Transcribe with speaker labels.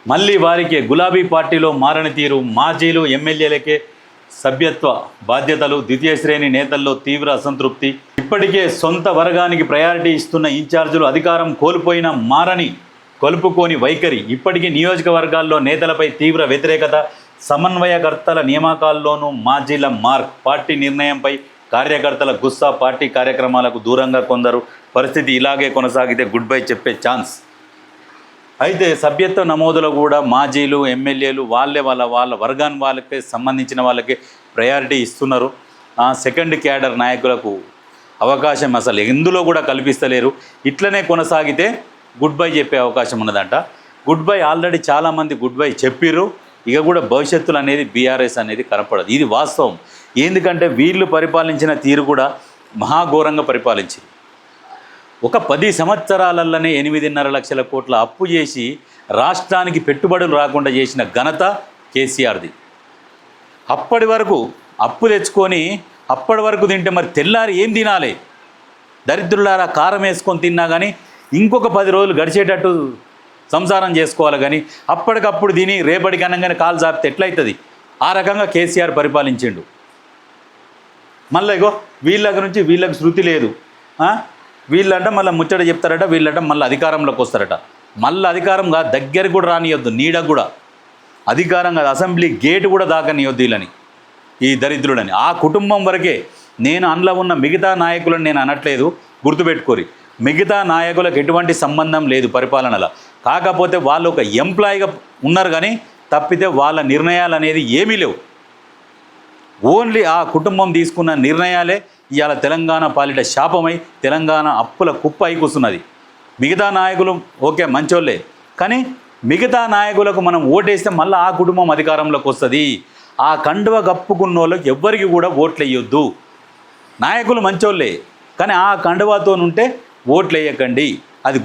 Speaker 1: మళ్ళీ వారికే గులాబీ పార్టీలో మారని తీరు, మాజీలు ఎమ్మెల్యేలకే సభ్యత్వ బాధ్యతలు, ద్వితీయ శ్రేణి నేతల్లో తీవ్ర అసంతృప్తి. ఇప్పటికే సొంత వర్గానికి ప్రయారిటీ ఇస్తున్న ఇన్ఛార్జీలు అధికారం కోల్పోయిన మారని కలుపుకోని వైఖరి. ఇప్పటికీ నియోజకవర్గాల్లో నేతలపై తీవ్ర వ్యతిరేకత. సమన్వయకర్తల నియామకాల్లోనూ మాజీల మార్క్. పార్టీ నిర్ణయంపై కార్యకర్తల గుస్సా. పార్టీ కార్యక్రమాలకు దూరంగా కొందరు. పరిస్థితి ఇలాగే కొనసాగితే గుడ్ బై చెప్పే ఛాన్స్. అయితే సభ్యత్వ నమోదులో కూడా మాజీలు ఎమ్మెల్యేలు వాళ్ళ వర్గాన్ని వాళ్ళకే సంబంధించిన వాళ్ళకే ప్రయారిటీ ఇస్తున్నారు. సెకండ్ క్యాడర్ నాయకులకు అవకాశం అసలు ఎందులో కూడా కల్పిస్తలేరు. ఇట్లనే కొనసాగితే గుడ్ బై చెప్పే అవకాశం ఉన్నదంట. గుడ్ బై ఆల్రెడీ చాలామంది గుడ్ బై చెప్పిర్రు. ఇక కూడా భవిష్యత్తులో అనేది బీఆర్ఎస్ అనేది కనపడదు. ఇది వాస్తవం. ఎందుకంటే వీళ్ళు పరిపాలించిన తీరు కూడా మహాఘోరంగా పరిపాలించింది. ఒక 10 సంవత్సరాలలోనే 8.5 లక్షల కోట్ల అప్పు చేసి రాష్ట్రానికి పెట్టుబడులు రాకుండా చేసిన ఘనత కేసీఆర్ది. అప్పటి వరకు అప్పు తెచ్చుకొని అప్పటి వరకు తింటే మరి తెల్లారి ఏం తినాలి? దరిద్రులారా కారం వేసుకొని తిన్నా కానీ ఇంకొక 10 రోజులు గడిచేటట్టు సంసారం చేసుకోవాలి. కానీ అప్పటికప్పుడు తిని రేపటికి అనగానే కాలు జాపితే ఎట్లయితుంది? ఆ రకంగా కేసీఆర్ పరిపాలించిండు. మళ్ళీ ఇగో వీళ్ళ నుంచి వీళ్ళకి శృతి లేదు. వీళ్ళంట మళ్ళీ ముచ్చట చెప్తారట, వీళ్ళంట మళ్ళీ అధికారంలోకి వస్తారట. మళ్ళీ అధికారం కాదు, దగ్గరికి కూడా రానియొద్దు, నీడకు కూడా అధికారం కాదు, అసెంబ్లీ గేటు కూడా దాకనియొద్దు వీళ్ళని, ఈ దరిద్రులని. ఆ కుటుంబం వరకే. నేను అందులో ఉన్న మిగతా నాయకులను నేను అనట్లేదు, గుర్తుపెట్టుకోరి. మిగతా నాయకులకు ఎటువంటి సంబంధం లేదు పరిపాలనలో. కాకపోతే వాళ్ళు ఒక ఎంప్లాయీగా ఉన్నారు కానీ తప్పితే వాళ్ళ నిర్ణయాలు అనేది ఏమీ లేవు. ఓన్లీ ఆ కుటుంబం తీసుకున్న నిర్ణయాలే ఇవాళ తెలంగాణ పాలిట శాపమై తెలంగాణ అప్పుల కుప్ప అయి కూర్చున్నది. మిగతా నాయకులు ఓకే మంచోళ్ళే, కానీ మిగతా నాయకులకు మనం ఓటేస్తే మళ్ళీ ఆ కుటుంబం అధికారంలోకి వస్తుంది. ఆ కండువ కప్పుకున్న వాళ్ళకి ఎవ్వరికి కూడా ఓట్లు వేయొద్దు. నాయకులు మంచోళ్ళే, కానీ ఆ కండువతో ఉంటే ఓట్లు వేయకండి.